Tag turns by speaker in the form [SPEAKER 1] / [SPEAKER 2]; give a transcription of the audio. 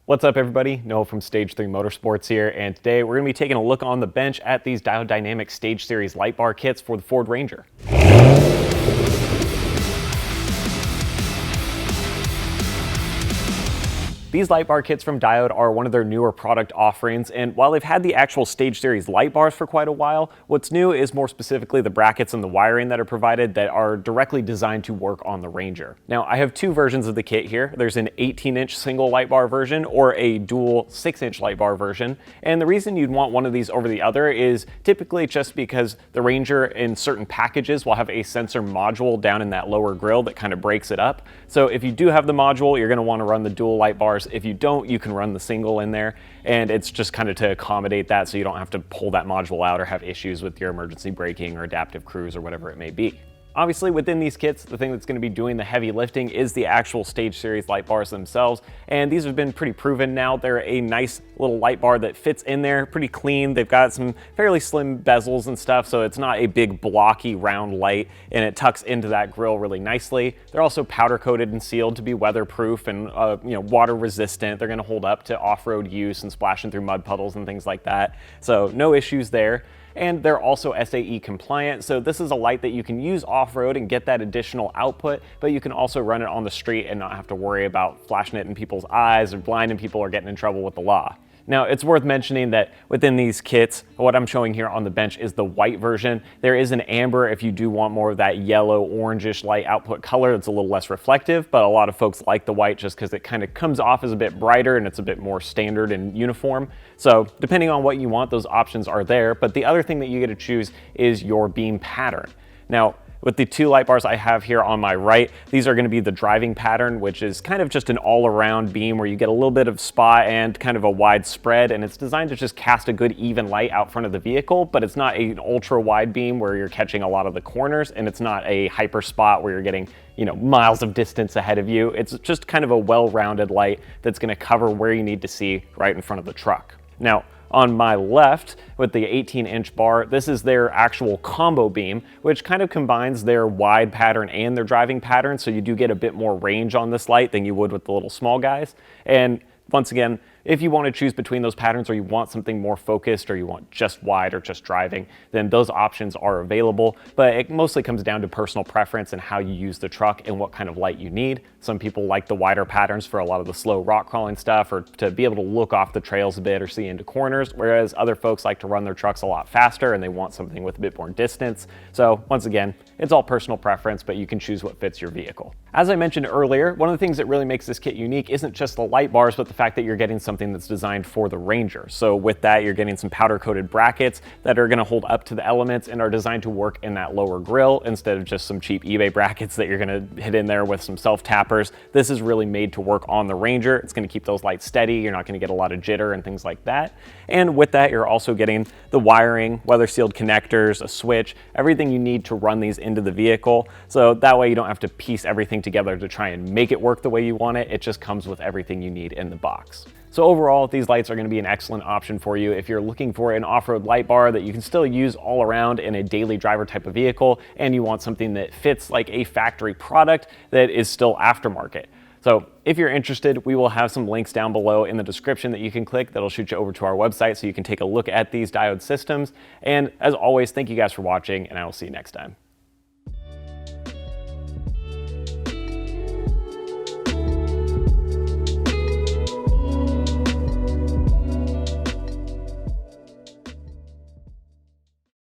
[SPEAKER 1] What's up everybody? Noah from Stage 3 Motorsports here, and today we're going to be taking a look on the bench at these Diode Dynamic Stage Series light bar kits for the Ford Ranger. These light bar kits from Diode are one of their newer product offerings, and while they've had the actual Stage Series light bars for quite a while, what's new is more specifically the brackets and the wiring that are provided that are directly designed to work on the Ranger. Now, I have two versions of the kit here. There's an 18-inch single light bar version or a dual 6-inch light bar version, and the reason you'd want one of these over the other is typically just because the Ranger in certain packages will have a sensor module down in that lower grille that kind of breaks it up. So if you do have the module, you're going to want to run the dual light bars. If you don't, you can run the single in there, and it's just kind of to accommodate that so you don't have to pull that module out or have issues with your emergency braking or adaptive cruise or whatever it may be. Obviously, within these kits, the thing that's going to be doing the heavy lifting is the actual Stage Series light bars themselves, and these have been pretty proven now. They're a nice little light bar that fits in there pretty clean. They've got some fairly slim bezels and stuff, so it's not a big blocky round light, and it tucks into that grille really nicely. They're also powder coated and sealed to be weatherproof and water resistant. They're going to hold up to off-road use and splashing through mud puddles and things like that, so no issues there. And they're also SAE compliant, so this is a light that you can use off-road and get that additional output, but you can also run it on the street and not have to worry about flashing it in people's eyes or blinding people or getting in trouble with the law. Now, it's worth mentioning that within these kits, what I'm showing here on the bench is the white version. There is an amber if you do want more of that yellow, orangish light output color that's a little less reflective, but a lot of folks like the white just because it kind of comes off as a bit brighter and it's a bit more standard and uniform. So depending on what you want, those options are there. But the other thing that you get to choose is your beam pattern. Now, with the two light bars I have here on my right, these are going to be the driving pattern, which is kind of just an all-around beam where you get a little bit of spot and kind of a wide spread, and it's designed to just cast a good even light out front of the vehicle, but it's not an ultra-wide beam where you're catching a lot of the corners, and it's not a hyper spot where you're getting miles of distance ahead of you. It's just kind of a well-rounded light that's going to cover where you need to see right in front of the truck. Now, on my left, with the 18-inch bar, this is their actual combo beam, which kind of combines their wide pattern and their driving pattern, so you do get a bit more range on this light than you would with the little small guys. And once again, if you want to choose between those patterns or you want something more focused or you want just wide or just driving, then those options are available. But it mostly comes down to personal preference and how you use the truck and what kind of light you need. Some people like the wider patterns for a lot of the slow rock crawling stuff or to be able to look off the trails a bit or see into corners, whereas other folks like to run their trucks a lot faster and they want something with a bit more distance. So once again, it's all personal preference, but you can choose what fits your vehicle. As I mentioned earlier, one of the things that really makes this kit unique isn't just the light bars, but the fact that you're getting something that's designed for the Ranger. So with that, you're getting some powder coated brackets that are going to hold up to the elements and are designed to work in that lower grille instead of just some cheap eBay brackets that you're going to hit in there with some self tappers. This is really made to work on the Ranger. It's going to keep those lights steady. You're not going to get a lot of jitter and things like that. And with that, you're also getting the wiring, weather sealed connectors, a switch, everything you need to run these into the vehicle. So that way you don't have to piece everything together to try and make it work the way you want it. It just comes with everything you need in the box. So overall, these lights are going to be an excellent option for you if you're looking for an off-road light bar that you can still use all around in a daily driver type of vehicle, and you want something that fits like a factory product that is still aftermarket. So if you're interested, we will have some links down below in the description that you can click that'll shoot you over to our website so you can take a look at these Diode systems. And as always, thank you guys for watching, and I will see you next time.